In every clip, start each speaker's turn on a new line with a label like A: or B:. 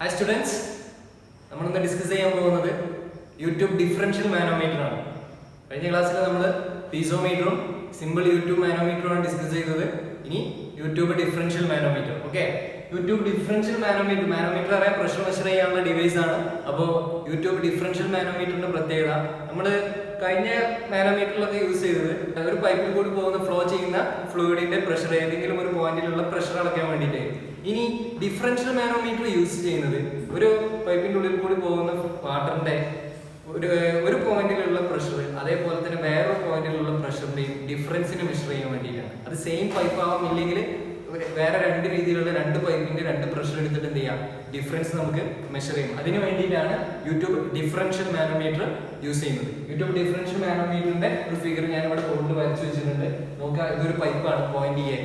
A: Hi students, നമ്മൾ ഇന്ന് discuss ചെയ്യാൻ പോകുന്നത് യൂട്യൂബ് ഡിഫറൻഷ്യൽ മാനോമീറ്റർ ആണ്. കഴിഞ്ഞ ക്ലാസ്സിൽ നമ്മൾ പീസോമീറ്ററും സിമ്പിൾ യൂട്യൂബ് മാനോമീറ്ററുമാണ് ഡിസ്കസ് ചെയ്തത്. ഇനി YouTube differential manometer. Okay, YouTube differential manometer അറിയാൻ പ്രഷർ മെഷർ ചെയ്യാനുള്ള ഡിവൈസ് ആണ്. അപ്പോൾ യൂട്യൂബ് ഡിഫറൻഷ്യൽ മാനോമീറ്ററിന്റെ പ്രത്യേകത, നമ്മൾ കഴിഞ്ഞ മാനോമീറ്ററിലൊക്കെ യൂസ് ചെയ്തത് ഒരു പൈപ്പിൽ കൂടി പോകുന്ന ഫ്ലോ ചെയ്യുന്ന ഫ്ലൂയിഡിന്റെ പ്രഷർ ഏതെങ്കിലും ഒരു പോയിന്റിലുള്ള പ്രഷർ അളക്കാൻ വേണ്ടിയിട്ട്. ഇനി ഡിഫറൻഷ്യൽ മാനോമീറ്റർ യൂസ് ചെയ്യുന്നത് ഒരു പൈപ്പിന്റെ ഉള്ളിൽ കൂടി പോകുന്ന വാട്ടറിന്റെ ഒരു പോയിന്റിലുള്ള പ്രഷർ അതേപോലെ തന്നെ വേറൊരു പോയിന്റിലുള്ള പ്രഷറിന്റെയും ഡിഫറൻസിനെ മെഷർ ചെയ്യാൻ വേണ്ടിയിട്ടാണ്. അത് സെയിം പൈപ്പ് ആവാം, ഇല്ലെങ്കിൽ വേറെ രണ്ട് രീതിയിലുള്ള രണ്ട് പൈപ്പിന്റെ രണ്ട് പ്രഷർ എടുത്തിട്ട് എന്ത് ചെയ്യാം, ഡിഫറൻസ് നമുക്ക് മെഷർ ചെയ്യും. അതിന് വേണ്ടിയിട്ടാണ് യൂട്യൂബ് ഡിഫറൻഷ്യൽ മാനോമീറ്റർ യൂസ് ചെയ്യുന്നത്. യൂട്യൂബ് ഡിഫറൻഷ്യൽ മാനോമീറ്ററിന്റെ ഒരു ഫിഗർ ഞാൻ ഇവിടെ ബോർഡിൽ വരച്ചു വെച്ചിട്ടുണ്ട്. നോക്കുക, ഇതൊരു പൈപ്പാണ്, പോയിന്റ് എ.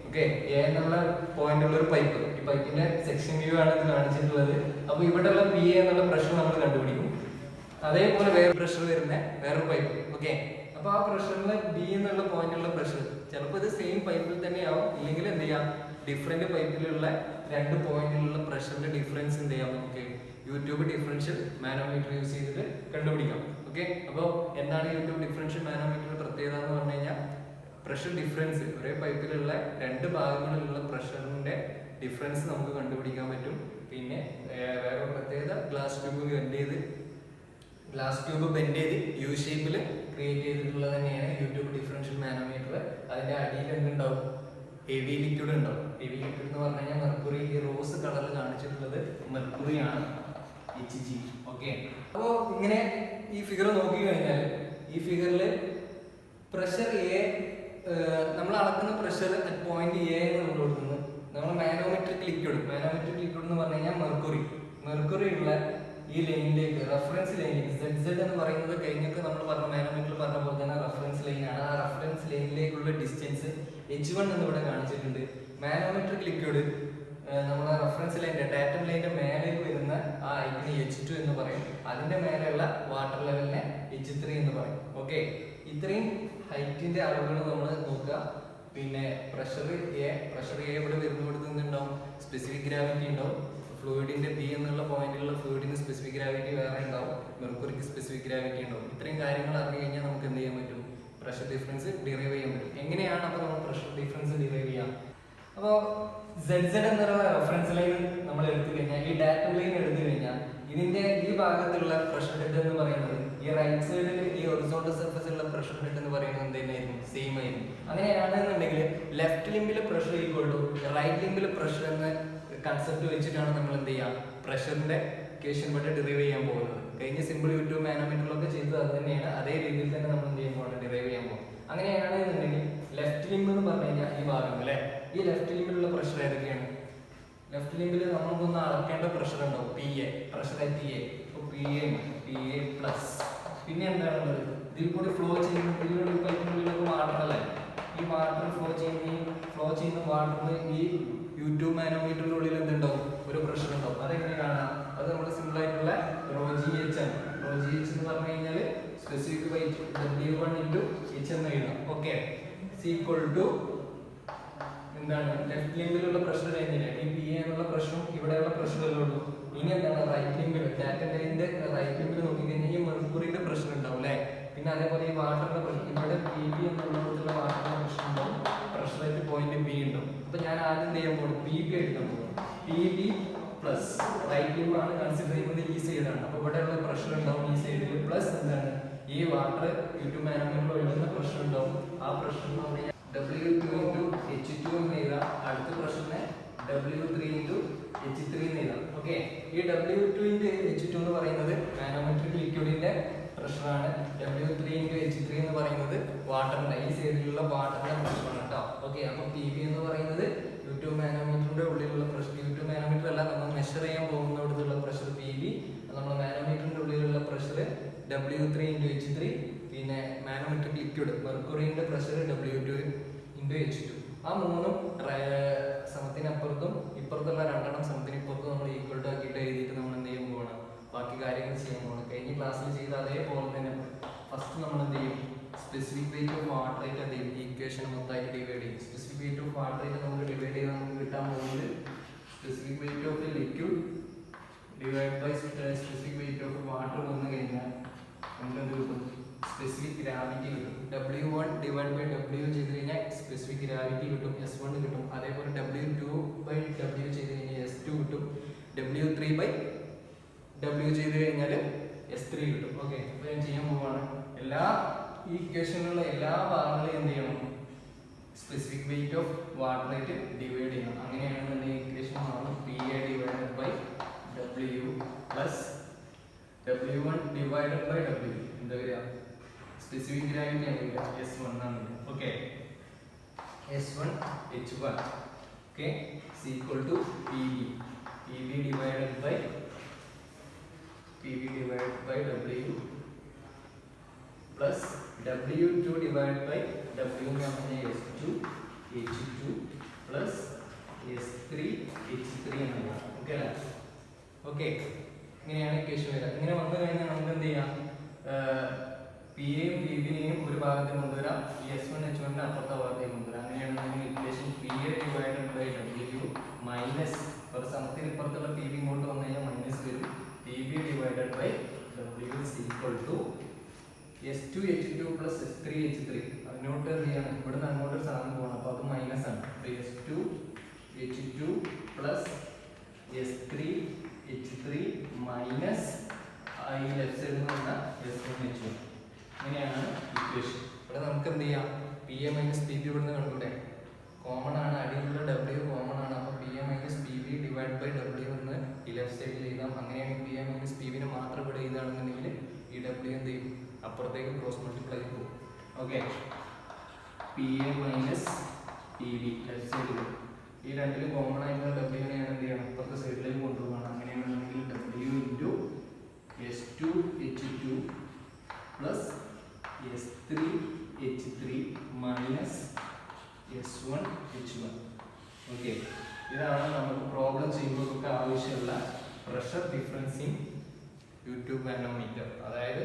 A: ഓക്കെ, എ എന്നുള്ള പോയിന്റ് ഉള്ള ഒരു പൈപ്പ്. ഈ പൈപ്പിന്റെ സെക്ഷൻ വ്യൂ ആണ് ഇത് കാണിച്ചിട്ടുള്ളത്. അപ്പൊ ഇവിടെയുള്ള പി എ എന്നുള്ള പ്രഷർ നമ്മൾ കണ്ടുപിടിക്കും. അതേപോലെ വേറെ പ്രഷർ വരുന്ന വേറൊരു പൈപ്പ്. ഓക്കെ, അപ്പൊ ആ പ്രഷറിൽ ബി എന്നുള്ള പോയിന്റിലുള്ള പ്രഷർ ചിലപ്പോൾ ഇത് സെയിം പൈപ്പിൽ തന്നെ ആവും, ഇല്ലെങ്കിൽ എന്ത് ചെയ്യാം, ഡിഫറെന്റ് പൈപ്പിലുള്ള രണ്ട് പോയിന്റിലുള്ള പ്രഷറിന്റെ ഡിഫറൻസ് എന്ത് ചെയ്യാം, നമുക്ക് യൂട്യൂബ് ഡിഫറൻഷ്യൽ മാനോമീറ്റർ യൂസ് ചെയ്തിട്ട് കണ്ടുപിടിക്കാം. ഓക്കെ, അപ്പോൾ എന്താണ് യൂട്യൂബ് ഡിഫറൻഷ്യൽ മാനോമീറ്ററിന്റെ പ്രത്യേകത എന്ന് പറഞ്ഞു കഴിഞ്ഞാൽ, പ്രഷർ ഡിഫറൻസ്, ഒരേ പൈപ്പിലുള്ള രണ്ട് ഭാഗങ്ങളിലുള്ള പ്രഷറിന്റെ ഡിഫറൻസ് നമുക്ക് കണ്ടുപിടിക്കാൻ പറ്റും. പിന്നെ വേറെ പ്രത്യേകത, ഗ്ലാസ് ട്യൂബ് ബെൻഡ് ചെയ്ത് യു ഷേപ്പിൽ ക്രിയേറ്റ് ചെയ്തിട്ടുള്ളത് തന്നെയാണ് യൂട്യൂബ് ഡിഫറൻഷ്യൽ മാനോമീറ്റർ. അതിന്റെ അടിയിൽ എന്തുണ്ടാവും, ഹെവി ലിക്വിഡ് ഉണ്ടാവും. ഹെവി ലിക്വിഡ് എന്ന് പറഞ്ഞു കഴിഞ്ഞാൽ മെർക്കുറി. ഈ റോസ് കളറിൽ കാണിച്ചിട്ടുള്ളത് മെർക്കുറി ആണ്, HG. ഓക്കെ, അപ്പോൾ ഇങ്ങനെ ഈ ഫിഗർ നോക്കി കഴിഞ്ഞാൽ ഈ ഫിഗറിൽ പ്രഷർ എ, നമ്മൾ അളക്കുന്ന പ്രഷർ അറ്റ് പോയിന്റ് എ നമ്മൾ കൊടുക്കുന്നത് നമ്മൾ മാനോമെട്രിക് ലിക്വിഡ് എന്ന് പറഞ്ഞു കഴിഞ്ഞാൽ മെർക്കുറി ഉള്ള ഈ ലൈനിലേക്ക്, റെഫറൻസ് ലൈനിലേക്ക്, ZZ എന്ന് പറയുന്നത് കഴിഞ്ഞൊക്കെ നമ്മൾ പറഞ്ഞ മാനോമീറ്ററിൽ പറഞ്ഞ പോലെ തന്നെ റെഫറൻസ് ലൈനാണ്. ആ റെഫറൻസ് ലൈനിലേക്കുള്ള ഡിസ്റ്റൻസ് H1 എന്ന് ഇവിടെ കാണിച്ചിട്ടുണ്ട്. മാനോമെട്രിക് ലിക്വിഡ് നമ്മളെ റെഫറൻസ് ലൈനിന്റെ ഡാറ്റം ലൈനിന്റെ മേലേക്ക് വരുന്ന ആ ഐറ്റിനെ H2 എന്ന് പറയും. അതിന്റെ മേലെയുള്ള വാട്ടർ ലെവലിനെ H3 എന്ന് പറയും. ഓക്കെ, ഇത്രയും ഹൈറ്റിന്റെ അളവുകൾ നമ്മൾ നോക്കുക. പിന്നെ പ്രഷർ എ ഇവിടെ വരുന്നിടത്ത് നിന്നുണ്ടാവും സ്പെസിഫിക് ഗ്രാവിറ്റി ഉണ്ടാവും. ഫ്ലൂയിഡിന്റെ ബി എന്നുള്ള പോയിന്റിലുള്ള ഫ്ലൂയിഡിന് സ്പെസിഫിക് ഗ്രാവിറ്റി വേറെ ഉണ്ടാവും, മെർക്കുറിക്ക് സ്പെസിഫിക് ഗ്രാവിറ്റി ഉണ്ടാവും. ഇത്രയും കാര്യങ്ങൾ അറിഞ്ഞു കഴിഞ്ഞാൽ നമുക്ക് എന്ത് ചെയ്യാൻ പറ്റും, പ്രഷർ ഡിഫറൻസ് ഡിറൈവ് ചെയ്യാൻ പറ്റും. എങ്ങനെയാണ് അപ്പോൾ നമ്മൾ പ്രഷർ ഡിഫറൻസ് ഡിറൈവ് ചെയ്യാം? അപ്പോൾ ZZ എന്നുള്ള റെഫറൻസ് ലൈൻ നമ്മൾ എടുത്തു കഴിഞ്ഞാൽ, ഈ ഡാറ്റം ലൈൻ എടുത്തു കഴിഞ്ഞാൽ, ഇതിന്റെ ഈ ഭാഗത്തുള്ള പ്രഷർ ഹെഡ് എന്ന് പറയുന്നത് ഈ റൈറ്റ് സൈഡിൽ ഈ ഹൊറിസോണ്ടൽ സർഫസിലുള്ള പ്രഷർ ഹെഡ് എന്ന് പറയുന്നത് എന്തായിരുന്നു, സെയിം ആയിരുന്നു. അങ്ങനെയാണെന്നുണ്ടെങ്കിൽ ലെഫ്റ്റ് ലിംബിലെ പ്രഷർ ഈക്വൽ ടു റൈറ്റ് ലിംബിലെ പ്രഷർ എന്ന കൺസെപ്റ്റ് വെച്ചിട്ടാണ് നമ്മൾ എന്ത് ചെയ്യാം, പ്രഷറിന്റെ ഇക്വേഷൻ ഇവിടെ ഡിറൈവ് ചെയ്യാൻ പോകുന്നത്. കഴിഞ്ഞ സിമ്പിൾ യൂട്യൂബ് മാനോമീറ്ററിലൊക്കെ ചെയ്തത് അത് തന്നെയാണ്. അതേ രീതിയിൽ തന്നെ നമ്മൾ എന്ത് ചെയ്യാൻ പോകുന്നത്, ഡിറൈവ് ചെയ്യാൻ പോകും. അങ്ങനെയാണെന്നുണ്ടെങ്കിൽ ലെഫ്റ്റ് ലിംബ് എന്ന് പറഞ്ഞു കഴിഞ്ഞാൽ ഈ ഭാഗം അല്ലെ, ഈ ലെഫ്റ്റ് ലിംബിലുള്ള പ്രഷർ ഏതൊക്കെയാണ്? ലെഫ്റ്റ് ലിംബിൽ നമുക്കൊന്ന് അളക്കേണ്ട പ്രഷർ ഉണ്ടാവും, PA, pressure at A. PA plus. പിന്നെ എന്താണുള്ളത്, ഇതിൽ കൂടി ഫ്ലോ ചെയ്യുന്ന പൈപ്പിനുള്ളിലൊക്കെ വാട്ടർ അല്ലേ, ഈ വാട്ടർ ഫ്ലോ ചെയ്യുന്ന വാട്ടറിന് ഈ യൂട്യൂബ് മാനോമീറ്ററിന്റെ ഉള്ളിൽ എന്തുണ്ടാവും, ഒരു പ്രഷർ ഉണ്ടാവും. അതെങ്ങനെ കാണാം, അത് നമ്മൾ സിമ്പിൾ ആയിട്ടുള്ള ρGH ആണ്. ρGH എന്ന് പറഞ്ഞു കഴിഞ്ഞാൽ സ്പെസിഫിക് വെയിറ്റ് W1 × H എന്ന് എഴുതാം. ഓക്കെ, ഈക്വൽ ടു എന്താണ്, ലെഫ്റ്റ് ലിംബിലുള്ള പ്രഷർ കഴിഞ്ഞില്ല, ഈ PA എന്നുള്ള പ്രഷറും ഇവിടെയുള്ള പ്രഷറല്ലേ ഉള്ളൂ. ഇനി എന്താണ്, റൈറ്റ് ലിംബിൽ, ഡാറ്റം ലൈനിന്റെ റൈറ്റ് ലിംബിൽ നോക്കിക്കഴിഞ്ഞാൽ ഈ മെർക്കുറിന്റെ പ്രഷർ ഉണ്ടാവും അല്ലെ. പിന്നെ അതേപോലെ ഈ വാട്ടറിന്റെ പ്രഷർ, ഇവിടെ PB എന്നുള്ള വാട്ടറിന്റെ പ്രഷർ ഉണ്ടാവും, പ്രഷർ അറ്റ് പോയിന്റ് B ഉണ്ടാവും. അപ്പൊ ഞാൻ ആദ്യം ചെയ്യാൻ പോകും, PB എടുക്കാൻ പോകും. PB പ്ലസ് റൈറ്റ് ലിംബ് ആണ് കൺസിഡർ ചെയ്യുന്നത്, ഈ സൈഡാണ്. അപ്പൊ ഇവിടെയുള്ള പ്രഷർ ഉണ്ടാവും ഈ സൈഡിൽ, പ്ലസ് എന്താണ്, ഈ വാട്ടർ യൂട്യൂബ് മാനോമീറ്ററിൽ ഒഴുകുന്ന പ്രഷർ ഉണ്ടാവും. ആ പ്രഷർ എന്ന് പറഞ്ഞാൽ W2 × H2 എന്ന് എഴുതാം. അടുത്ത പ്രഷറിനെ W3 × H3 എന്ന് എഴുതാം. ഓക്കെ, ഈ W2 × H2 എന്ന് പറയുന്നത് മാനോമെട്രിക് ലിക്വിഡിന്റെ പ്രഷറാണ്. W3 × H3 എന്ന് പറയുന്നത് വാട്ടറിന്റെ, ഈ സൈഡിലുള്ള വാട്ടറിന്റെ പ്രഷറാണ് കേട്ടോ. ഓക്കെ, അപ്പൊ PB എന്ന് പറയുന്നത് യൂട്യൂബ് മാനോമീറ്ററിന്റെ ഉള്ളിലുള്ള പ്രഷർ, യൂട്യൂബ് മാനോമീറ്റർ അല്ല, നമ്മൾ മെഷർ ചെയ്യാൻ പോകുന്നിടത്തുള്ള പ്രഷർ PB. നമ്മൾ മാനോമീറ്ററിന്റെ ഉള്ളിലുള്ള പ്രഷർ W3 × H3. പിന്നെ manometric liquid മെർക്കുറിന്റെ pressure W2 × H2. ആ മൂന്നും സമത്തിനപ്പുറത്തും ഇപ്പുറത്തുള്ള രണ്ടെണ്ണം സമത്തിനിപ്പുറത്തും നമ്മൾ ഈക്വൽ ടു ആക്കിയിട്ട് എഴുതിയിട്ട് നമ്മൾ എന്ത് ചെയ്യാൻ പോകണം, ബാക്കി കാര്യങ്ങൾ ചെയ്യാൻ പോകണം. കഴിഞ്ഞ ക്ലാസ്സിൽ ചെയ്ത അതേപോലെ തന്നെ ഫസ്റ്റ് നമ്മൾ എന്ത് ചെയ്യും, specific weight of water rate എന്ത് ചെയ്യും, ഈക്വേഷൻ മൊത്തമായിട്ട് ഡിവൈഡ് ചെയ്യും. Specific weight of water rate നമുക്ക് ഡിവൈഡ് ചെയ്ത് നമുക്ക് കിട്ടാൻ പോകുന്നത് specific weight of a liquid divide by specific weight of water വന്നു കഴിഞ്ഞാൽ നമുക്ക് എന്ത് കിട്ടും? സ്പെസിഫിക് ഗ്രാവിറ്റി കിട്ടും. W1 ഡിവൈഡ് ബൈ W ചെയ്ത് കഴിഞ്ഞാൽ സ്പെസിഫിക് ഗ്രാവിറ്റി കിട്ടും, S1 കിട്ടും. അതേപോലെ W2 ബൈ W ചെയ്ത് കഴിഞ്ഞാൽ S2 കിട്ടും. W3 ബൈ W ചെയ്ത് കഴിഞ്ഞാൽ S3 കിട്ടും. ഓക്കെ, അപ്പോൾ ഞാൻ ചെയ്യാൻ പോവാണ്. എല്ലാ ഈ ഇക്വേഷനിലുള്ള എല്ലാ ഭാഗങ്ങളെയും എന്ത് ചെയ്യണം? സ്പെസിഫിക് വെയിറ്റ് ഓഫ് വാട്ടർ ആയിട്ട് ഡിവൈഡ് ചെയ്യണം. അങ്ങനെയാണെന്നുണ്ടെങ്കിൽ ഇക്വേഷൻ മാറും. PA divided by W plus W1 divided by W. എന്താ വരിക? സ്പെസിഫിക് ഗ്രാവിറ്റി ആണെങ്കിൽ S1 ആണ്. Okay, S1 H1 okay is equal to PB divided by W plus W2 divided by W എന്ന് പറഞ്ഞാൽ S2 H2 plus S3 H3 എന്നാണ്. Okay അല്ലേ? Okay, ഇങ്ങനെയാണ് equation വരിക. ഇങ്ങനെ വന്നു കഴിഞ്ഞാൽ നമുക്ക് എന്ത് ചെയ്യാം? പി എയും പി ബിനെയും ഒരു ഭാഗത്ത് കൊണ്ടുവരാം, S1 H1 അപ്പുറത്തെ ഭാഗത്തേക്ക് കൊണ്ടുവരാം. അങ്ങനെയാണെന്നുണ്ടെങ്കിൽ equation PA divided by W minus ഒരു സമത്തിന് ഇപ്പുറത്തുള്ള PB ഇങ്ങോട്ട് വന്നു കഴിഞ്ഞാൽ മൈനസ് വരും. PB divided by W is equal to S2 H2 plus S3 H3. അതിനോട്ട് എന്ത് ചെയ്യണം? ഇവിടെ നിന്ന് അങ്ങോട്ട് സാധനം പോകണം, അപ്പോൾ അത് മൈനസ് ആണ്. S2 H2 plus S3 H3 minus ഈ ലെഫ്റ്റ് സൈഡിൽ നിന്ന് വന്ന S1 H1. ഇങ്ങനെയാണ് ഇക്വേഷൻ. ഇവിടെ നമുക്ക് എന്ത് ചെയ്യാം? PA മൈനസ് PB ഇവിടുന്ന് കണ്ടൂടെ? കോമൺ ആണ്, അടിയിലുള്ള W കോമൺ ആണ്. അപ്പോൾ PA minus PB divide by W എന്ന് ഈ ലെഫ്റ്റ് സൈഡിൽ എഴുതാം. അങ്ങനെയാണെങ്കിൽ PA മൈനസ് PB മാത്രം ഇവിടെ എഴുതുകയാണെന്നുണ്ടെങ്കിൽ ഈ W എന്ത് ചെയ്യും? അപ്പുറത്തേക്ക് ക്രോസ് മൾട്ടിപ്ലൈ പോകും. Okay, PA minus PB left സൈഡിൽ ഈ രണ്ടിലും കോമൺ ആയിട്ടുള്ള W-നെയാണ് എന്ത് ചെയ്യണം? അപ്പുറത്തെ സൈഡിലേക്ക് കൊണ്ടുപോകണം. അങ്ങനെയാണെന്നുണ്ടെങ്കിൽ W into S2 H2 plus S3 H3 minus S1 H1. Okay, ഇതാണ് നമുക്ക് പ്രോബ്ലം ചെയ്യുമ്പോഴൊക്കെ ആവശ്യമുള്ള pressure difference in YouTube manometer. അതായത്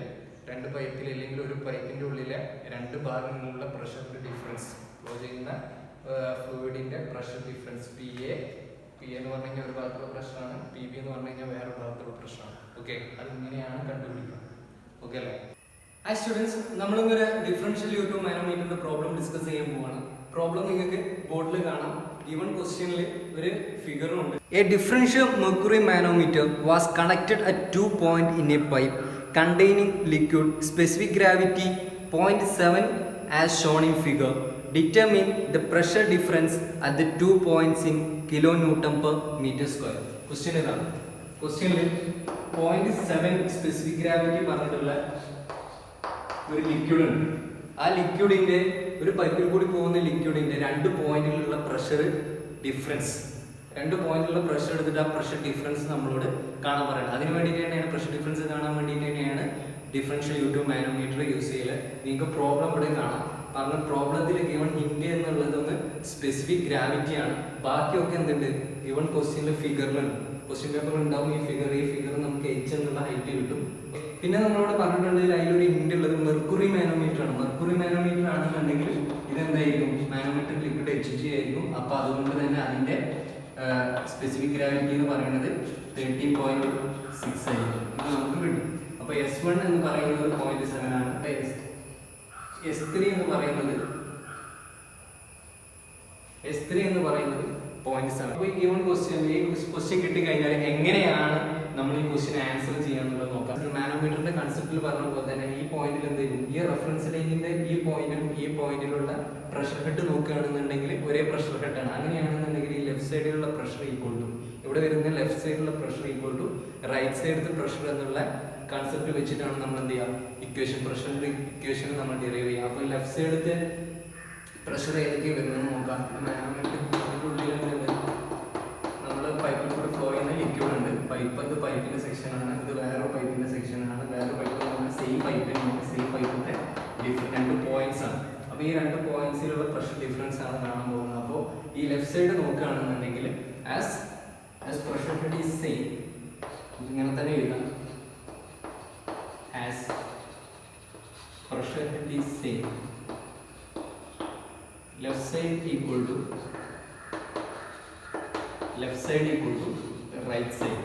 A: രണ്ട് പൈപ്പിൽ അല്ലെങ്കിൽ ഒരു പൈപ്പിൻ്റെ ഉള്ളിലെ രണ്ട് ഭാഗങ്ങളിലുള്ള പ്രഷറിൻ്റെ ഡിഫറൻസ്, ഫ്ലോ ചെയ്യുന്ന ഫ്ലൂയിഡിൻ്റെ പ്രഷർ ഡിഫറൻസ്. PA എന്ന് പറഞ്ഞു കഴിഞ്ഞാൽ ഒരു ഭാഗത്തുള്ള പ്രഷറാണ്, PB എന്ന് പറഞ്ഞു കഴിഞ്ഞാൽ വേറെ ഭാഗത്തുള്ള പ്രഷറാണ്. ഓക്കെ, അതിങ്ങനെയാണ് കണ്ടുപിടിക്കുക. ഓക്കെ അല്ലേ? ആ സ്റ്റുഡൻസ്, നമ്മളിന്നൊരു ഡിഫറൻഷ്യൽ യൂട്യൂബ് മാനോമീറ്ററിന്റെ പ്രോബ്ലം ഡിസ്കസ് ചെയ്യാൻ പോവാണ്. പ്രോബ്ലം നിങ്ങൾക്ക് ബോർഡിൽ കാണാം. ഗിവൺ ക്വസ്റ്റ്യനിൽ ഒരു ഫിഗറും ഉണ്ട്. A differential mercury manometer was connected at 2 points in A pipe containing liquid, specific gravity 0.7 as shown in figure. Determine the pressure difference at the 2 points in kilonewton per meter square. Question ഇതാണ്. ക്വസ്റ്റ്യനിൽ 0.7 specific gravity പറഞ്ഞിട്ടുള്ള ഒരു liquid ഉണ്ട്. ആ ലിക്വിഡിന്റെ ഒരു പൈപ്പിൽ കൂടി പോകുന്ന ലിക്വിഡിന്റെ 2 പോയിന്റിലുള്ള പ്രഷർ ഡിഫറൻസ്, 2 പോയിന്റിലുള്ള പ്രഷർ എടുത്തിട്ട് ആ പ്രഷർ ഡിഫറൻസ് നമ്മളോട് കാണാൻ പറയുന്നത്. അതിന് വേണ്ടിയിട്ട് തന്നെയാണ് പ്രഷർ ഡിഫറൻസ് കാണാൻ വേണ്ടിയിട്ട് തന്നെയാണ് ഡിഫറൻഷ്യൽ യൂട്യൂബ് മാനോമീറ്റർ യൂസ് ചെയ്യല്. നിങ്ങൾക്ക് പ്രോബ്ലം ഇവിടെ കാണാം. പറഞ്ഞ പ്രോബ്ലത്തിൽ ഗിവൺ ഹിന്റ് എന്നുള്ളതൊന്ന് സ്പെസിഫിക് ഗ്രാവിറ്റി ആണ്. ബാക്കിയൊക്കെ എന്തുണ്ട്? ഗിവൺ ക്വസ്റ്റ്യനിൽ ഫിഗറിലുണ്ട്. ക്വസ്റ്റ്യൻ പേപ്പറിൽ ഉണ്ടാവും ഈ ഫിഗർ നമുക്ക് H എന്നുള്ള ഹൈറ്റ് കിട്ടും. പിന്നെ നമ്മളോട് പറഞ്ഞിട്ടുണ്ടെങ്കിൽ അതിലൊരു ഹിന്റ് ഉള്ളത് മെർക്കുറി മാനോമീറ്റർ ആണ്. മെർക്കുറി മാനോമീറ്റർ ആണെന്നുണ്ടെങ്കിൽ ഇതെന്തായിരിക്കും? മാനോമീറ്റർ ലിക്വിഡ് HG ആയിരിക്കും. അപ്പോൾ അതുകൊണ്ട് തന്നെ അതിന്റെ സ്പെസിഫിക് ഗ്രാവിറ്റി എന്ന് പറയുന്നത് 13.6 ആയിരിക്കും. ഇത് നമുക്ക് കിട്ടും. അപ്പോൾ S1 എന്ന് പറയുന്നത് 0.7 ആണ്. S3 എന്ന് പറയുന്നത് 0.7. അപ്പോൾ ഈ ക്വസ്റ്റ്യൻ കിട്ടിക്കഴിഞ്ഞാൽ എങ്ങനെയാണ് നമ്മൾ ഈ ക്വസ്റ്റ്യൻ ആൻസർ ചെയ്യാന്നുള്ളത് നോക്കാം. മാനോമീറ്ററിന്റെ കൺസെപ്റ്റിൽ പറഞ്ഞ പോലെ തന്നെ ഈ പോയിന്റിൽ എന്ത് ചെയ്യും? ഈ റെഫറൻസ് ലൈനിന്റെ ഈ പോയിന്റിലും ഈ പോയിന്റിലുള്ള പ്രഷർ ഹെഡ് നോക്കുകയാണെന്നുണ്ടെങ്കിൽ ഒരേ പ്രഷർ ഹെഡാണ്. അങ്ങനെയാണെന്നുണ്ടെങ്കിൽ ഈ ലെഫ്റ്റ് സൈഡിലുള്ള പ്രഷർ ഈക്വൽ ടു ഇവിടെ വരുന്ന ലെഫ്റ്റ് സൈഡിലുള്ള പ്രഷർ ഈക്വൽ ടു റൈറ്റ് സൈഡിലത്തെ പ്രഷർ എന്നുള്ള കൺസെപ്റ്റ് വെച്ചിട്ടാണ് നമ്മൾ എന്ത് ചെയ്യുക? പ്രഷറിന്റെ ഇക്വേഷൻ നമ്മൾ ഡിറൈവ് ചെയ്യുക. അപ്പോൾ ലെഫ്റ്റ് സൈഡിലത്തെ പ്രഷർ ഏതൊക്കെ വരുന്നതെന്ന് നോക്കാം. നമ്മൾ പൈപ്പിൽ കൂടെ ഫ്ലോ ചെയ്യുന്ന ലിക്വിഡ് ഉണ്ട്. പൈപ്പിന്റെ സെക്ഷൻ ആണ്, ഇത് വേറെ പൈപ്പിന്റെ സെക്ഷൻ ആണ്. വേറെ പൈപ്പ് സെയിം പൈപ്പിന്റെ 2 പോയിന്റ്സ് ആണ്. അപ്പോൾ ഈ 2 പോയിന്റ്സിലുള്ള പ്രഷർ ഡിഫറൻസ് ആണ് കാണാൻ പോകുന്നത്. അപ്പോൾ ഈ ലെഫ്റ്റ് സൈഡ് നോക്കുകയാണെന്നുണ്ടെങ്കിൽ as pressure head is same, ഇങ്ങനെ തന്നെ എഴുതാം. As pressure head is same, left side equal to right side.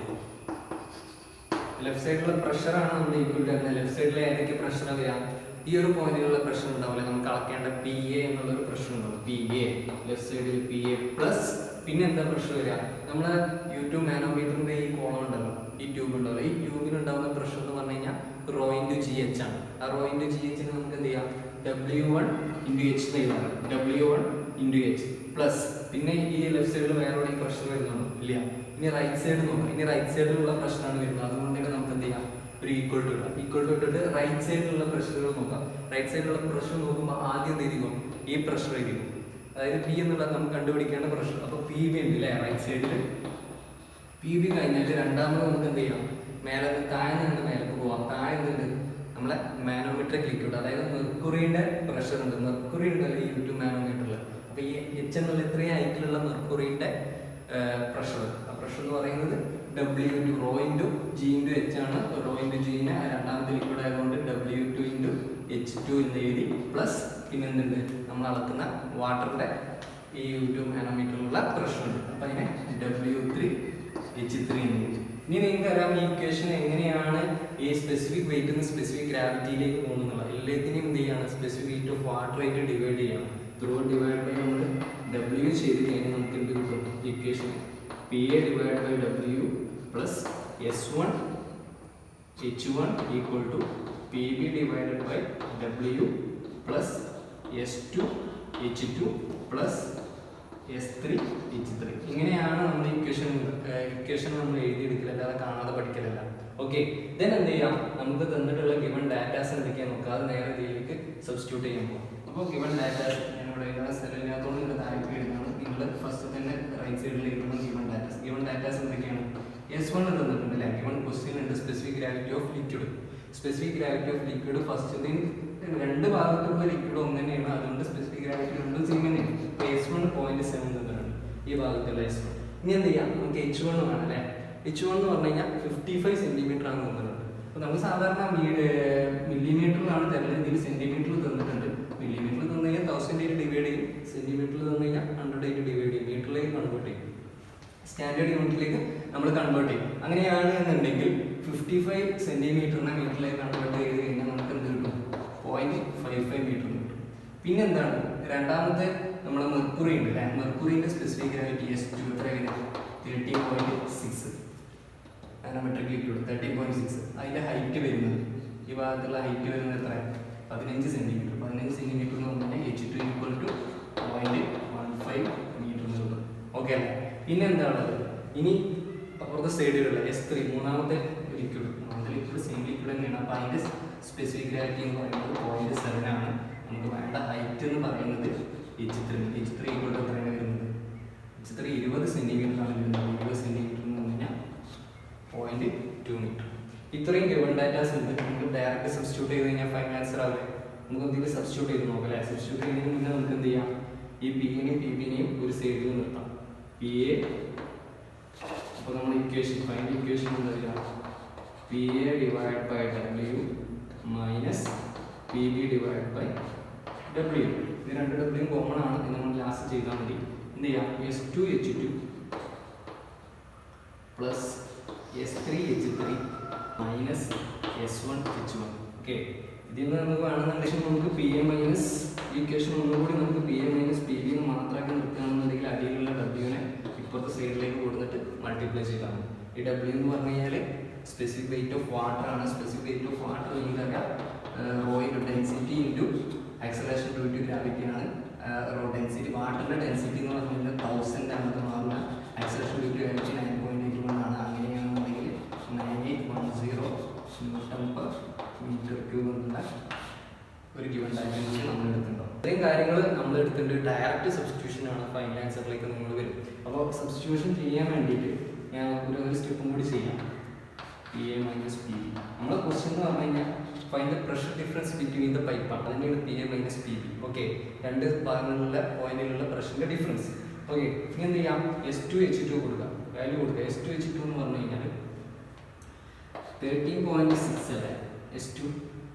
A: Left സൈഡിലുള്ള പ്രഷറാണ് നമ്മൾ ഈക്വൽ ചെയ്യുന്നത്. ലെഫ്റ്റ് സൈഡിൽ ഏതൊക്കെ പ്രഷർ വരാം? ഈ ഒരു പോയിന്റിലുള്ള പ്രഷർ ഉണ്ടാവില്ല, നമുക്ക് അളക്കേണ്ട പി എ എന്നുള്ളൊരു പ്രഷർ ഉണ്ടാവും. പി എ ലെഫ്റ്റ് സൈഡിൽ പി എ പ്ലസ് പിന്നെ എന്താ പ്രഷർ വരിക? നമ്മുടെ യൂട്യൂബ് മാനോമീറ്ററിന്റെ ഈ കോളം ഉണ്ടല്ലോ, ഈ ട്യൂബ് ഉണ്ടല്ലോ, ഈ ട്യൂബിൽ ഉണ്ടാകുന്ന പ്രഷർ എന്ന് പറഞ്ഞു കഴിഞ്ഞാൽ റോ ഇൻറ്റു ജി എച്ച് ആണ്. ആ റോ ഇൻറ്റു ജി എച്ചിന് നമുക്ക് എന്ത് ചെയ്യാം? W1 ഇൻറ്റു എച്ച് എഴുതാം. W1 ഇൻറ്റു എച്ച് പ്ലസ് പിന്നെ ഈ ലെഫ്റ്റ് സൈഡിൽ വേറെ എവിടെയും പ്രഷർ വരുന്നുണ്ടോ? ഇല്ല. ഇനി റൈറ്റ് സൈഡ് നോക്കാം. ഇനി റൈറ്റ് സൈഡിലുള്ള പ്രഷറാണ് വരുന്നത്, അതുകൊണ്ട് തന്നെ നമുക്ക് എന്ത് ചെയ്യാം? ഒരു ഈക്വൽ ടു ഇടാം. ഈക്വൽ ടു ഇട്ടിട്ട് റൈറ്റ് സൈഡിലുള്ള പ്രഷറുകൾ നോക്കാം. റൈറ്റ് സൈഡിലുള്ള പ്രഷർ നോക്കുമ്പോൾ ആദ്യം എന്ത് ചെയ്തിരിക്കും? ഈ പ്രഷർ ആയിരിക്കും, അതായത് പി എന്നുള്ളത് നമുക്ക് കണ്ടുപിടിക്കേണ്ട പ്രഷർ. അപ്പോൾ പി ബി ഉണ്ട് അല്ലേ റൈറ്റ് സൈഡിൽ. പി ബി കഴിഞ്ഞാൽ രണ്ടാമത് നമുക്ക് എന്ത് ചെയ്യാം? മേലെ താഴെ നിന്ന് മേലേക്ക് പോവാം. താഴെ എന്തുണ്ട്? നമ്മളെ മാനോമീറ്ററിക് ലിക്വിഡ്, അതായത് മെർക്കുറിയുടെ പ്രഷർ ഉണ്ട്. മെർക്കുറി ഉണ്ടല്ലോ ഈ യൂട്യൂബ് മാനോമീറ്ററിൽ. അപ്പോൾ ഈ എച്ച് എന്നുള്ള ഇത്രയും ഹൈറ്റിലുള്ള മെർക്കുറിയുടെ പ്രഷർ, ആ പ്രഷർ എന്ന് പറയുന്നത് W into rho into G into H ആണ്. റോ ഇൻറ്റു ജീനെ രണ്ടാമത്തെ ലിക്വിഡ് ആയതുകൊണ്ട് W2 ഇൻറ്റു H2 എന്ന് എഴുതി പ്ലസ് പിന്നെ എന്തുണ്ട്? നമ്മൾ അളക്കുന്ന വാട്ടറിൻ്റെ ഈ യൂട്യൂബ് മാനോമീറ്ററിലുള്ള പ്രഷർ ഉണ്ട്. അപ്പം അതിനെ W3 H3 എന്ന് എഴുതി. ഇനി നിങ്ങൾക്ക് അറിയാം ഈ ഇക്വേഷൻ എങ്ങനെയാണ് ഈ സ്പെസിഫിക് വെയിറ്റ് നിന്ന് സ്പെസിഫിക് ഗ്രാവിറ്റിയിലേക്ക് പോകുന്നത്. എല്ലാത്തിനും എന്ത് ചെയ്യാണ്? സ്പെസിഫിക് വെയിറ്റ് ഓഫ് വാട്ടർ ആയിട്ട് ഡിവൈഡ് ചെയ്യണം. ത്രൂ ഡിവൈഡ് ബൈ നമ്മൾ W ചെയ്ത് കഴിഞ്ഞാൽ നമുക്ക് എന്ത് കിട്ടും? Equation P A divide by W plus S1 H1 equal to P B divided by W plus S2 H2 plus S3 H3. ഇങ്ങനെയാണ് നമ്മൾ ഇക്വേഷൻ നമ്മൾ എഴുതിയെടുക്കില്ല, അല്ലാതെ കാണാതെ പഠിക്കലല്ല. ഓക്കെ, ദെൻ എന്ത് ചെയ്യാം? നമുക്ക് തന്നിട്ടുള്ള ഗിവൺ ഡാറ്റാസ് എന്തൊക്കെയാണ് നോക്കുക. അത് നേരെ ഇതിലേക്ക് സബ്സ്റ്റിറ്റ്യൂട്ട് ചെയ്യാൻ പോകും. അപ്പോൾ ഗിവൺ ഡാറ്റാസ് ഞാനിവിടെ എഴുതാൻ സ്ഥലമില്ലാത്തതുകൊണ്ട് നിങ്ങൾ താഴേക്ക് എഴുതുന്നതാണ്. നിങ്ങൾ ഫസ്റ്റ് തന്നെ റൈറ്റ് സൈഡിൽ എഴുതുന്ന ഗിവൺ ഡാറ്റാസ്. ഗിവൺ ഡാറ്റാസ് എന്തൊക്കെയാണ്? S1 തന്നിട്ടുണ്ട് അല്ലേ? ഗിവൺ ക്വസ്റ്റ്യൻ ഉണ്ട് specific gravity of liquid. Specific gravity of liquid first രണ്ട് ഭാഗത്തുള്ള ലിക്വിഡ് ഒന്ന് തന്നെയാണ്, അതുകൊണ്ട് സ്പെസിഫിക് ഗ്രാവിറ്റി രണ്ടും സെയിം തന്നെയാണ്. S1 0.7 തന്നിട്ടുണ്ട് ഈ ഭാഗത്തുള്ള S1. ഇനി എന്ത് ചെയ്യാം? നമുക്ക് H1 വേണം അല്ലേ? H1 എന്ന് പറഞ്ഞു കഴിഞ്ഞാൽ 55 സെന്റിമീറ്റർ ആണ് തന്നിട്ടുണ്ട്. അപ്പോൾ നമുക്ക് സാധാരണ മില്ലിമീറ്ററിലാണ് തരുന്നത്, ഇതിൽ സെന്റിമീറ്ററിൽ തന്നിട്ടുണ്ട്. മില്ലിമീറ്ററിൽ തന്നു കഴിഞ്ഞാൽ 1000 ആയിട്ട് ഡിവൈഡ് ചെയ്യും, സെന്റിമീറ്ററിൽ തന്നു കഴിഞ്ഞാൽ 100 ആയിട്ട് ഡിവൈഡ് ചെയ്യും, മീറ്ററിലേക്ക് കൺവേർട്ട് ചെയ്യും, സ്റ്റാൻഡേർഡ് യൂണിറ്റിലേക്ക് നമ്മൾ കൺവേർട്ട് ചെയ്യും. അങ്ങനെയാണ് എന്നുണ്ടെങ്കിൽ 55 സെന്റിമീറ്ററിനെ മീറ്ററിലേക്ക് കൺവേർട്ട് ചെയ്ത് കഴിഞ്ഞാൽ നമുക്ക് എന്ത് കിട്ടും? 0.55 മീറ്റർ കിട്ടും. പിന്നെന്താണ് രണ്ടാമത്തെ നമ്മളെ മെർക്കുറി ഉണ്ട് അല്ലേ? മെർക്കുറിന്റെ സ്പെസിഫിക് ഗ്രാവിറ്റി S2 എത്ര വരുന്നത്? 13.6 മാനോമെട്രിക് ലിക്വിഡ് 13.6. അതിന്റെ ഹൈറ്റ് വരുന്നത് ഈ ഭാഗത്തുള്ള ഹൈറ്റ് വരുന്നത് എത്ര? 15 സെന്റിമീറ്റർ. 15 സെന്റിമീറ്റർ എന്ന് പറഞ്ഞാൽ H2 ഈക്വൽ ടു 0.15 മീറ്റർ എന്ന് കിട്ടും. ഓക്കെ അല്ലേ? പിന്നെ എന്താണത്? ഇനി അപ്പുറത്തെ സൈഡിലുള്ള S3 മൂന്നാമത്തെ ലിക്വിഡ് സെയിം ലിക്വിഡ് തന്നെയാണ്. അപ്പോൾ അതിന്റെ സ്പെസിഫിക് ഗ്രാവിറ്റി എന്ന് പറയുന്നത് 0.7 ആണ്. നമുക്ക് വേണ്ട ഹൈറ്റ് എന്ന് പറയുന്നത് H3 ഈക്വൽ ടു എത്രയാണ് വരുന്നത്? H3 20 സെന്റിമീറ്റർ ആണ് വരുന്നത്. 20 സെന്റിമീറ്റർ എന്ന് പറഞ്ഞു കഴിഞ്ഞാൽ 0.2 മീറ്റർ. ഇത്രയും ഗിവൺ ഡാറ്റാസ് ഉണ്ട്. നമുക്ക് ഡയറക്റ്റ് സബ്സ്റ്റിറ്റ്യൂട്ട് ചെയ്ത് കഴിഞ്ഞാൽ ഫൈനൽ ആൻസർ ആവില്ലേ? നമുക്ക് എന്തെങ്കിലും സബ്സ്റ്റിറ്റ്യൂട്ട് ചെയ്ത് നോക്കാം അല്ലേ? സബ്സ്റ്റിറ്റ്യൂട്ട് ചെയ്യുന്നതിന് മുന്നേ നമുക്ക് എന്ത് ചെയ്യാം? ഈ പി എനെയും പി ബിനെയും ഒരു സൈഡിൽ നിർത്താം. പി എ, അപ്പോൾ നമ്മൾ ഫൈനൽ ഇക്വേഷൻ എന്താ വരിക? P A divide by W minus P B divide by W. ഇത് രണ്ട് W കോമൺ ആണ്, ഇത് നമ്മൾ ലാസ്റ്റ് ചെയ്താൽ മതി. എന്ത് ചെയ്യാം? S2 H2 plus S3 H3 minus S1 H1. Okay, ഇതിൽ നിന്ന് നമുക്ക് വേണമെന്നുണ്ടെങ്കിൽ നമുക്ക് പി എ മൈനസ് ഈ ഇക്വേഷൻ ഒന്നുകൂടി നമുക്ക് P A minus P B എന്ന് മാത്രമാക്കി നിർത്തുകയാണെന്നുണ്ടെങ്കിൽ അടിയിലുള്ള W-നെ ഇപ്പുറത്തെ സൈഡിലേക്ക് കൊടുത്തിട്ട് മൾട്ടിപ്ലൈ ചെയ്താൽ മതി. ഈ W എന്ന് പറഞ്ഞു കഴിഞ്ഞാൽ സ്പെസിഫിക് വെയിറ്റ് ഓഫ് വാട്ടർ ആണ്. സ്പെസിഫിക് വെയിറ്റ് ഓഫ് വാട്ടർ നിങ്ങൾക്കറിയാം rho into density into acceleration due to gravity ആണ്. റോ ഡെൻസിറ്റി വാട്ടറിൻ്റെ ഡെൻസിറ്റി എന്ന് പറഞ്ഞു കഴിഞ്ഞാൽ 1000 ആണ് മാറുന്ന. ആക്സലറേഷൻ ഡ്യൂ ടു ഗ്രാവിറ്റി 9.81 ആണ്. അങ്ങനെയാണെന്നുണ്ടെങ്കിൽ 9810 Nm/m³ എന്നുള്ള ഒരു ഗിവൺ ഡയമെൻഷൻ നമ്മൾ എടുത്തിട്ടുണ്ടോ? ഇത്രയും കാര്യങ്ങൾ നമ്മൾ എടുത്തിട്ടുണ്ട്. ഡയറക്റ്റ് സബ്സ്റ്റിറ്റ്യൂഷൻ ആണ് ഫൈനൽ ആൻസറിലേക്ക് നിങ്ങൾ വരും. അപ്പോൾ സബ്സ്റ്റിറ്റ്യൂഷൻ ചെയ്യാൻ വേണ്ടിയിട്ട് ഞാൻ ഒരു സ്റ്റെപ്പും കൂടി ചെയ്യാം. P A minus P B. നമ്മുടെ ക്വസ്റ്റ്യൻ എന്ന് പറഞ്ഞു കഴിഞ്ഞാൽ find the pressure difference between the പൈപ്പാണ്. അതിൻ്റെയാണ് P A minus P B. Okay, രണ്ട് ഭാഗങ്ങളിലുള്ള പോയിന്റിലുള്ള പ്രഷറിൻ്റെ ഡിഫറൻസ്. ഓക്കെ, ഇനി എന്ത് ചെയ്യാം? S2 H2 കൊടുക്കാം, വാല്യൂ കൊടുക്കുക. S2 H2 എന്ന് പറഞ്ഞു കഴിഞ്ഞാൽ 13.6 അല്ലേ? S2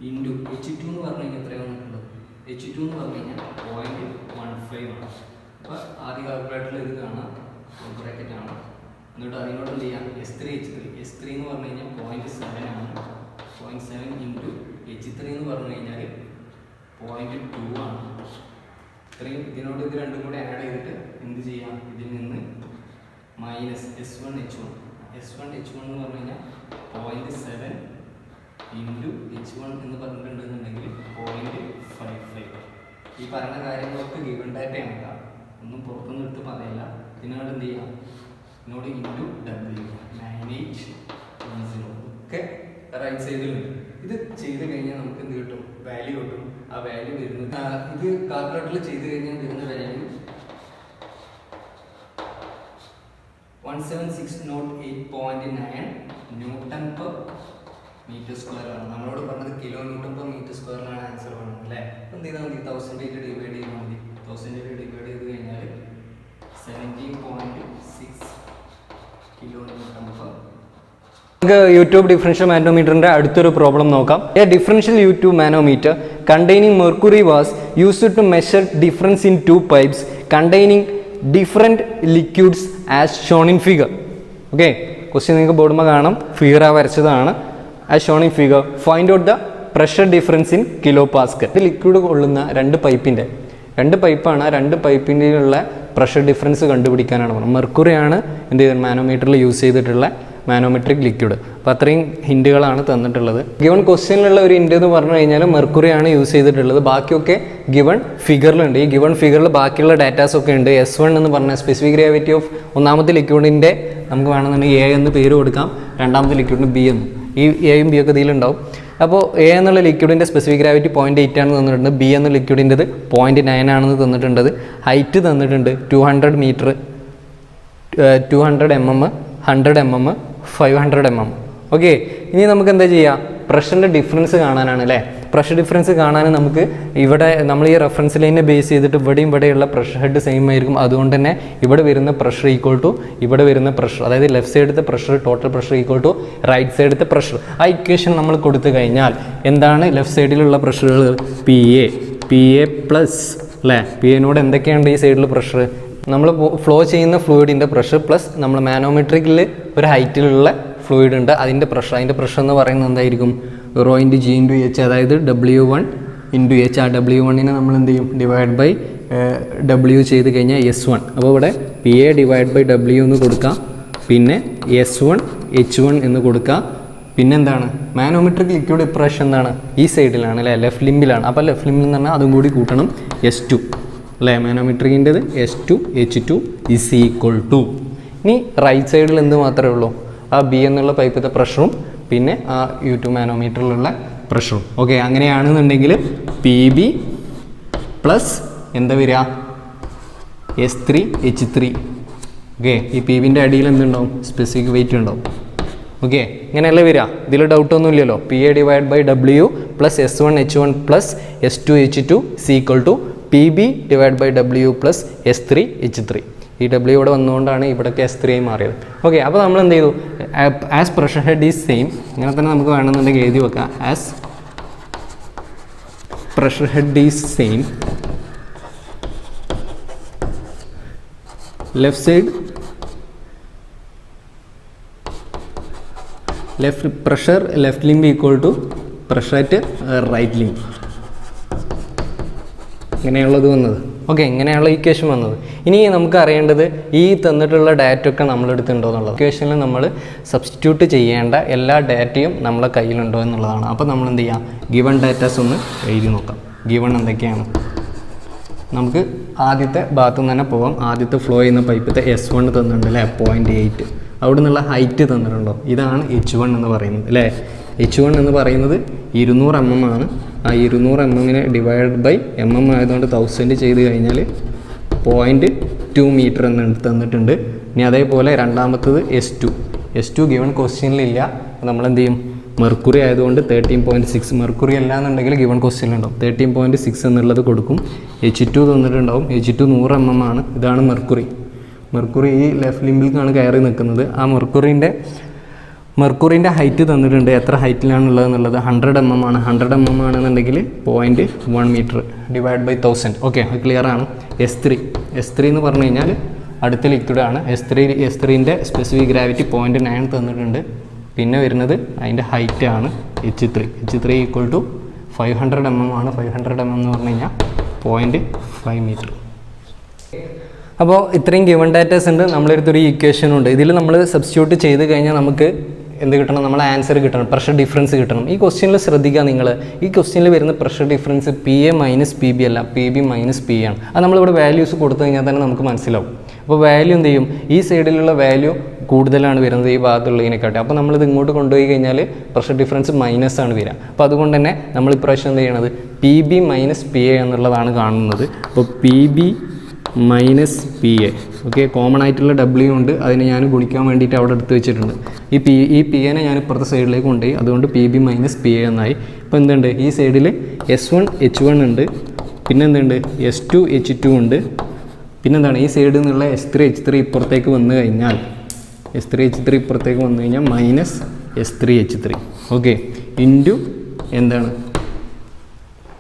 A: ഇൻറ്റു H2 എന്ന് പറഞ്ഞു കഴിഞ്ഞാൽ എത്രയാണ് ഉള്ളത്? H2 എന്ന് പറഞ്ഞു കഴിഞ്ഞാൽ 0.15 ആണ്. അപ്പോൾ ആദ്യ കാൽക്കുലേറ്ററിൽ ഇത് കാണാം, ബ്രാക്കറ്റ് ആണ്.
B: എന്നിട്ട് അതിനോട് എന്ത് ചെയ്യാം S3 എന്ന് പറഞ്ഞു കഴിഞ്ഞാൽ 0.7 ആണ്. 0.7 ഇൻറ്റു H3 എന്ന് പറഞ്ഞു കഴിഞ്ഞാൽ 0.2 ആണ്. ഇത്രയും ഇതിനോട് ഇത് രണ്ടും കൂടെ ആഡ് ചെയ്തിട്ട് എന്ത് ചെയ്യാം, ഇതിൽ നിന്ന് മൈനസ് S1H1 എന്ന് പറഞ്ഞു കഴിഞ്ഞാൽ 0.7 ഇൻറ്റു H1 എന്ന് പറഞ്ഞിട്ടുണ്ടെന്നുണ്ടെങ്കിൽ 0.55. ഈ പറഞ്ഞ കാര്യങ്ങളൊക്കെ ഗിവൺ ഡാറ്റയാണ് കേട്ടോ, ഒന്നും പുറത്തുനിന്ന് എടുത്ത് പറയില്ല. ഇതിനോട് എന്ത് ചെയ്യാം, ഇതിനോട് ഇൻറ്റു W 9810 ഒക്കെ റൈറ്റ് സൈഡിലുണ്ട്. ഇത് ചെയ്ത് കഴിഞ്ഞാൽ നമുക്ക് എന്ത് കിട്ടും, വാല്യൂ കിട്ടും. ആ വാല്യൂ വരുന്നത് ഇത് കാൽക്കുലേറ്ററിൽ ചെയ്ത് കഴിഞ്ഞാൽ വരുന്ന value 1760.8.9 newton per metre square ആണ്. നമ്മളോട് പറഞ്ഞത് കിലോ ന്യൂട്ടൺ പെർ മീറ്റർ സ്ക്വയറിലാണ് ആൻസർ വേണം അല്ലേ. എന്ത് ചെയ്താൽ മതി, 1000 ഡിവൈഡ് ചെയ്താൽ മതി. 1000 ഡിവൈഡ് ചെയ്ത് കഴിഞ്ഞാൽ 17.6 കിലോ ന്യൂട്ടൺ പെർ.
C: നമുക്ക് യൂട്യൂബ് ഡിഫറൻഷ്യൽ മാനോമീറ്ററിന്റെ അടുത്തൊരു പ്രോബ്ലം നോക്കാം. A differential U tube manometer containing mercury was used to measure difference in two pipes containing different liquids as shown in figure. Okay, question നിങ്ങൾക്ക് ബോർഡുമ്പോൾ കാണാം, ഫിഗർ വരച്ചതാണ്. As shown in figure find out the pressure difference in kilo pascal. ഇത് liquid കൊള്ളുന്ന രണ്ട് പൈപ്പാണ്. ആ രണ്ട് പൈപ്പിൻ്റെയുള്ള pressure difference കണ്ടുപിടിക്കാനാണ് പറഞ്ഞത്. മെർക്കുറിയാണ് എന്ത് ചെയ്തത്, മാനോമീറ്ററിൽ യൂസ് ചെയ്തിട്ടുള്ള മാനോമെട്രിക് ലിക്വിഡ്. അപ്പോൾ അത്രയും ഹിൻറ്റുകളാണ് തന്നിട്ടുള്ളത്. ഗിവൺ ക്വസ്റ്റ്യനിലുള്ള ഒരു ഹിൻറ്റ് എന്ന് പറഞ്ഞു കഴിഞ്ഞാൽ മെർക്കുറിയാണ് യൂസ് ചെയ്തിട്ടുള്ളത്. ബാക്കിയൊക്കെ ഗിവൺ ഫിഗറിലുണ്ട്. ഈ ഗിവൺ ഫിഗറിൽ ബാക്കിയുള്ള ഡാറ്റാസ് ഒക്കെ ഉണ്ട്. S1 എന്ന് പറഞ്ഞ സ്പെസിഫിക് ഗ്രാവിറ്റി ഓഫ് ഒന്നാമത്തെ ലിക്വിഡിൻ്റെ നമുക്ക് വേണമെന്നുണ്ടെങ്കിൽ A എന്ന് പേര് കൊടുക്കാം, രണ്ടാമത്തെ ലിക്വിഡിന് B എന്ന്. ഈ എയും ബി ഒക്കെ ഇതിലുണ്ടാവും. അപ്പോൾ A എന്നുള്ള ലിക്വിഡിൻ്റെ സ്പെസിഫിക് ഗ്രാവിറ്റി 0.8 ആണ് തന്നിട്ടുണ്ട്. B എന്ന ലിക്വിഡിൻ്റെത് 0.9 ആണെന്ന് തന്നിട്ടുണ്ട്. ഹൈറ്റ് തന്നിട്ടുണ്ട് 200 metre, 200 mm, 100 mm, 500 mm. Okay, ഇനി നമുക്ക് എന്താ ചെയ്യുക, പ്രഷറിൻ്റെ ഡിഫറൻസ് കാണാനാണ് അല്ലേ. പ്രഷർ ഡിഫറൻസ് കാണാൻ നമുക്ക് ഇവിടെ നമ്മൾ ഈ റെഫറൻസ് ലൈനെ ബേസ് ചെയ്തിട്ട് ഇവിടെയുള്ള പ്രഷർ ഹെഡ് സെയിം ആയിരിക്കും. അതുകൊണ്ട് തന്നെ ഇവിടെ വരുന്ന പ്രഷർ ഈക്വൽ ടു ഇവിടെ വരുന്ന പ്രഷർ, അതായത് ലെഫ്റ്റ് സൈഡത്തെ pressure total pressure equal to right സൈഡത്തെ പ്രഷർ. ആ ഇക്വേഷൻ നമ്മൾ കൊടുത്തു കഴിഞ്ഞാൽ എന്താണ് ലെഫ്റ്റ് സൈഡിലുള്ള പ്രഷറുകൾ, പി എ പ്ലസ് അല്ലേ. പി എനോട് എന്തൊക്കെയുണ്ട് ഈ സൈഡിൽ പ്രഷർ, നമ്മൾ ഫ്ലോ ചെയ്യുന്ന ഫ്ലൂയിഡിൻ്റെ പ്രഷർ പ്ലസ് നമ്മൾ മാനോമെട്രിക്കിൽ ഒരു ഹൈറ്റിലുള്ള ഫ്ലൂയിഡ് ഉണ്ട് അതിൻ്റെ പ്രഷർ എന്ന് പറയുന്നത് എന്തായിരിക്കും, rho into G into H, അതായത് W1 ഇൻറ്റു എച്ച്. ആ W1നെ നമ്മൾ എന്ത് ചെയ്യും, ഡിവൈഡ് ബൈ W ചെയ്ത് കഴിഞ്ഞാൽ S1. അപ്പോൾ ഇവിടെ PA ഡിവൈഡ് ബൈ W എന്ന് കൊടുക്കാം, പിന്നെ S1 H1 എന്ന് കൊടുക്കാം. പിന്നെന്താണ്, മാനോമെട്രിക് ലിക്വിഡ് ഇപ്രാവശ്യം എന്താണ് ഈ സൈഡിലാണ് അല്ലേ, ലെഫ്റ്റ് ലിംബിലാണ്. അപ്പോൾ ലെഫ്റ്റ് ലിംബിൽ എന്ന് പറഞ്ഞാൽ അതും കൂടി കൂട്ടണം, S2 അല്ലേ. മാനോമെട്രിക്കിൻ്റെത് S2 H2 is equal to. ഇനി റൈറ്റ് സൈഡിൽ എന്ത് മാത്രമേ ഉള്ളൂ, ആ B എന്നുള്ള പൈപ്പത്തെ പ്രഷറും പിന്നെ ആ U2 മാനോമീറ്ററിലുള്ള പ്രഷറും. ഓക്കെ, അങ്ങനെയാണെന്നുണ്ടെങ്കിൽ PB പ്ലസ് എന്താ വരിക, S3 H3. ഓക്കെ, ഈ PBൻ്റെ അടിയിൽ എന്തുണ്ടാവും, സ്പെസിഫിക് വെയിറ്റ് ഉണ്ടാവും. ഓക്കെ, ഇങ്ങനെയല്ലേ വരിക, ഇതിൽ ഡൗട്ടൊന്നും ഇല്ലല്ലോ. PA divide by W plus S1 H1 plus S2 H2 is equal to PB divide by W plus S3 H3. ഈ W ഇവിടെ വന്നുകൊണ്ടാണ് ഇവിടേക്ക് S3 ആയി മാറിയത്. ഓക്കെ, അപ്പോൾ നമ്മൾ എന്ത് ചെയ്തു, as pressure head is same, ഇങ്ങനെ തന്നെ നമുക്ക് വേണമെന്നുണ്ടെങ്കിൽ എഴുതി വെക്കാം. As pressure head is same, left side pressure left limb equal to pressure at right limb. ഇങ്ങനെയുള്ളത് വന്നത്. ഓക്കെ, ഇങ്ങനെയുള്ള ഇക്വേഷൻ വന്നത്. ഇനി നമുക്ക് അറിയേണ്ടത് ഈ തന്നിട്ടുള്ള ഡാറ്റ ഒക്കെ നമ്മളെടുത്തുണ്ടോ എന്നുള്ളത്. ഇക്വേഷനിൽ നമ്മൾ സബ്സ്റ്റിറ്റ്യൂട്ട് ചെയ്യേണ്ട എല്ലാ ഡാറ്റയും നമ്മളെ കയ്യിലുണ്ടോ എന്നുള്ളതാണ്. അപ്പോൾ നമ്മൾ എന്ത് ചെയ്യാം, ഗിവൺ ഡാറ്റാസ് ഒന്ന് എഴുതി നോക്കാം. ഗിവൺ എന്തൊക്കെയാണ്, നമുക്ക് ആദ്യത്തെ ഭാഗത്തു നിന്ന് തന്നെ പോവാം. ആദ്യത്തെ ഫ്ലോ ചെയ്യുന്ന പൈപ്പത്തെ S1 തന്നിട്ടുണ്ട് അല്ലേ, 0.8. അവിടെ നിന്നുള്ള ഹൈറ്റ് തന്നിട്ടുണ്ടോ, ഇതാണ് H1 എന്ന് പറയുന്നത് അല്ലേ. H1 എന്ന് പറയുന്നത് 200 mm ആണ്. ആ 200 mm ഡിവൈഡ് ബൈ mm ആയതുകൊണ്ട് 1000 ചെയ്ത് കഴിഞ്ഞാൽ 0.2 മീറ്റർ എന്ന് തന്നിട്ടുണ്ട്. ഇനി അതേപോലെ രണ്ടാമത്തത് S2 ഗിവൺ ക്വസ്റ്റ്യനിലില്ല. നമ്മളെന്ത് ചെയ്യും, മെർക്കുറി ആയതുകൊണ്ട് 13.6, മെർക്കുറി അല്ല എന്നുണ്ടെങ്കിൽ ഗിവൺ ക്വസ്റ്റ്യനിലുണ്ടാവും 13.6 എന്നുള്ളത് കൊടുക്കും. H2 തന്നിട്ടുണ്ടാവും. H2 100 mm ആണ്. ഇതാണ് മെർക്കുറി ഈ ലെഫ്റ്റ് ലിംബിലേക്കാണ് കയറി നിൽക്കുന്നത്. ആ മെർക്കുറിൻ്റെ ഹൈറ്റ് തന്നിട്ടുണ്ട്, എത്ര ഹൈറ്റിലാണുള്ളത് എന്നുള്ളത് 100 mm ആണ്. 100 mm ആണെന്നുണ്ടെങ്കിൽ 0.1 മീറ്റർ ഡിവൈഡ് ബൈ 1000. ഓക്കെ, അത് ക്ലിയർ ആണ്. S3 എന്ന് പറഞ്ഞു കഴിഞ്ഞാൽ അടുത്ത ലിക്വിഡാണ്. S3ൻ്റെ സ്പെസിഫിക് ഗ്രാവിറ്റി 0.9 തന്നിട്ടുണ്ട്. പിന്നെ വരുന്നത് അതിൻ്റെ ഹൈറ്റ് ആണ് H3 ഈക്വൽ ടു 500 mm ആണ്. 500 mm എന്ന് പറഞ്ഞു കഴിഞ്ഞാൽ 0.5 മീറ്റർ. അപ്പോൾ ഇത്രയും ഗിവൺ ഡാറ്റാസ് ഉണ്ട്. നമ്മളെടുത്തൊരു ഇക്വേഷനും ഉണ്ട്. ഇതിൽ നമ്മൾ സബ്സ്റ്റിറ്റ്യൂട്ട് ചെയ്ത് കഴിഞ്ഞാൽ നമുക്ക് എന്ത് കിട്ടണം? നമ്മളെ ആൻസർ കിട്ടണം, പ്രഷർ ഡിഫറൻസ് കിട്ടണം. ഈ ക്വസ്റ്റ്യനിൽ ശ്രദ്ധിക്കുക നിങ്ങൾ, ഈ ക്വസ്റ്റ്യനിൽ വരുന്ന pressure difference PA minus PB അല്ല, PB മൈനസ് PA ആണ്. അത് നമ്മളിവിടെ വാല്യൂസ് കൊടുത്തു കഴിഞ്ഞാൽ തന്നെ നമുക്ക് മനസ്സിലാവും. അപ്പോൾ വാല്യൂ എന്ത് ചെയ്യും? ഈ സൈഡിലുള്ള വാല്യൂ കൂടുതലാണ് വരുന്നത് ഈ ഭാഗത്തുള്ളതിനെക്കാട്ടി. അപ്പോൾ നമ്മളിത് ഇങ്ങോട്ട് കൊണ്ടുപോയി കഴിഞ്ഞാൽ പ്രഷർ ഡിഫറൻസ് മൈനസ് ആണ് വരിക. അപ്പോൾ അതുകൊണ്ട് തന്നെ നമ്മൾ ഇപ്രാവശ്യം എന്ത് ചെയ്യണത്? PB മൈനസ് PA എന്നുള്ളതാണ് കാണുന്നത്. അപ്പോൾ PB minus PA. Okay, common ആയിട്ടുള്ള W ഉണ്ട്, അതിനെ ഞാൻ ഗുണിക്കാൻ വേണ്ടിയിട്ട് അവിടെ എടുത്ത് വെച്ചിട്ടുണ്ട്. ഈ PAനെ ഞാൻ ഇപ്പുറത്തെ സൈഡിലേക്ക് കൊണ്ടുപോയി, അതുകൊണ്ട് PB മൈനസ് PA എന്നായി. ഇപ്പോൾ എന്തുണ്ട്? ഈ സൈഡിൽ S1 H1 ഉണ്ട്, പിന്നെ എന്തുണ്ട്? S2 H2 ഉണ്ട്. പിന്നെന്താണ്? ഈ സൈഡിൽ നിന്നുള്ള S3 H3 ഇപ്പുറത്തേക്ക് വന്നു കഴിഞ്ഞാൽ minus S3 H3. Okay, into എന്താണ്?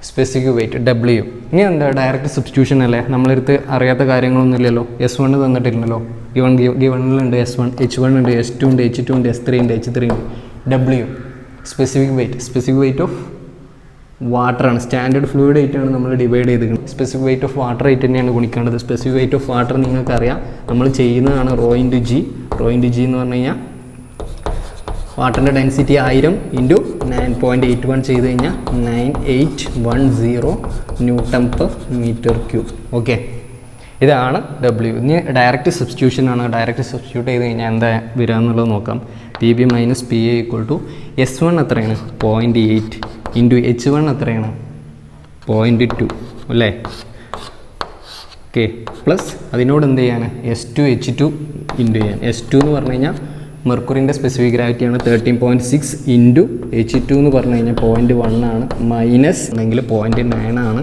C: Specific weight W. ഇനി എന്താ? ഡയറക്റ്റ് സബ്സ്റ്റിറ്റ്യൂഷൻ അല്ലേ? നമ്മളടുത്ത് അറിയാത്ത കാര്യങ്ങളൊന്നും ഇല്ലല്ലോ. S1 തന്നിട്ടില്ലല്ലോ, ഗിവണിലുണ്ട് S1 H1 ഉണ്ട്, S2 ഉണ്ട്, H2 ഉണ്ട്, S3 ഉണ്ട്, H3 ഉണ്ട്. W specific weight of water ആണ്. സ്റ്റാൻഡേർഡ് ഫ്ലൂയിഡ് ആയിട്ടാണ് നമ്മൾ ഡിവൈഡ് ചെയ്തിരിക്കുന്നത്. സ്പെസിഫിക് വെയിറ്റ് ഓഫ് വാട്ടർ ആയിട്ട് തന്നെയാണ് ഗുണിക്കേണ്ടത്. സ്പെസിഫിക് വെയിറ്റ് ഓഫ് വാട്ടർ നിങ്ങൾക്കറിയാം, നമ്മൾ ചെയ്യുന്നതാണ് ρ ഇൻറ്റു G. ρ ഇൻറ്റു G എന്ന് പറഞ്ഞു കഴിഞ്ഞാൽ വാട്ടറിൻ്റെ ഡെൻസിറ്റി 1000 ഇൻറ്റു 9.81 ചെയ്ത് കഴിഞ്ഞാൽ 9810 Nm/m³. ഓക്കെ, ഇതാണ് W. ഇനി ഡയറക്റ്റ് സബ്സ്റ്റിറ്റ്യൂഷൻ ആണ്. ഡയറക്റ്റ് സബ്സ്റ്റിറ്റ്യൂട്ട് ചെയ്ത് കഴിഞ്ഞാൽ എന്താ വരിക എന്നുള്ളത് നോക്കാം. PB minus PA equal to S1 എത്രയാണ്? 0.8 ഇൻറ്റു H1 എത്രയാണ്? 0.2 അല്ലേ? ഓക്കെ, പ്ലസ് അതിനോട് എന്ത് ചെയ്യാണ്? S2 H2 ഇൻറ്റു ചെയ്യാൻ. S2 എന്ന് പറഞ്ഞു കഴിഞ്ഞാൽ മെർക്കുറിൻ്റെ സ്പെസിഫിക് ഗ്രാവിറ്റിയാണ് 13.6 ഇൻറ്റു H2 എന്ന് പറഞ്ഞു കഴിഞ്ഞാൽ 0.1 ആണ്, മൈനസ് ഉണ്ടെങ്കിൽ 0.9 ആണ്,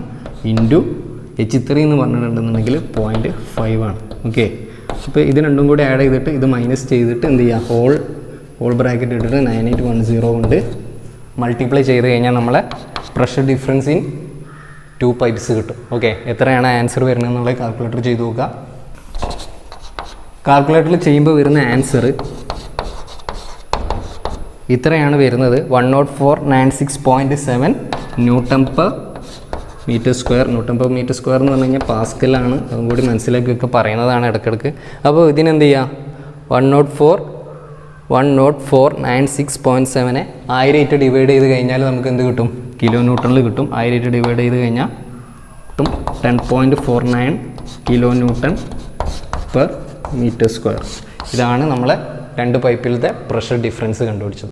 C: ഇൻറ്റു H3 എന്ന് പറഞ്ഞിട്ടുണ്ടെന്നുണ്ടെങ്കിൽ 0.5 ആണ്. ഓക്കെ, അപ്പോൾ ഇത് രണ്ടും കൂടി ആഡ് ചെയ്തിട്ട് ഇത് മൈനസ് ചെയ്തിട്ട് എന്ത് ചെയ്യുക? ഹോൾ ബ്രാക്കറ്റ് ഇട്ടിട്ട് 9810 കൊണ്ട് മൾട്ടിപ്ലൈ ചെയ്ത് കഴിഞ്ഞാൽ നമ്മളെ പ്രഷർ ഡിഫറൻസ് ഇൻ 2 പൈപ്സ് കിട്ടും. ഓക്കെ, എത്രയാണ് ആൻസർ വരുന്നത് എന്നുള്ളത് കാൽക്കുലേറ്റർ ചെയ്ത് നോക്കുക. കാൽക്കുലേറ്ററിൽ ചെയ്യുമ്പോൾ വരുന്ന ആൻസർ ഇത്രയാണ് വരുന്നത്. 10496.7 Nm/m². Nm/m² എന്ന് പറഞ്ഞു കഴിഞ്ഞാൽ പാസ്കലാണ്. അതും കൂടി മനസ്സിലാക്കിയൊക്കെ പറയുന്നതാണ് ഇടയ്ക്കിടയ്ക്ക്. അപ്പോൾ ഇതിനെന്ത് ചെയ്യുക? 10496.7 1000 ഡിവൈഡ് ചെയ്ത് കഴിഞ്ഞാൽ നമുക്ക് എന്ത് കിട്ടും? കിലോ ന്യൂട്ടണിൽ കിട്ടും. 1000 ഡിവൈഡ് ചെയ്ത് കഴിഞ്ഞാൽ 10.49 kN/m². ഇതാണ് നമ്മളെ രണ്ട് പൈപ്പിലത്തെ പ്രഷർ ഡിഫറൻസ് കണ്ടുപിടിച്ചത്.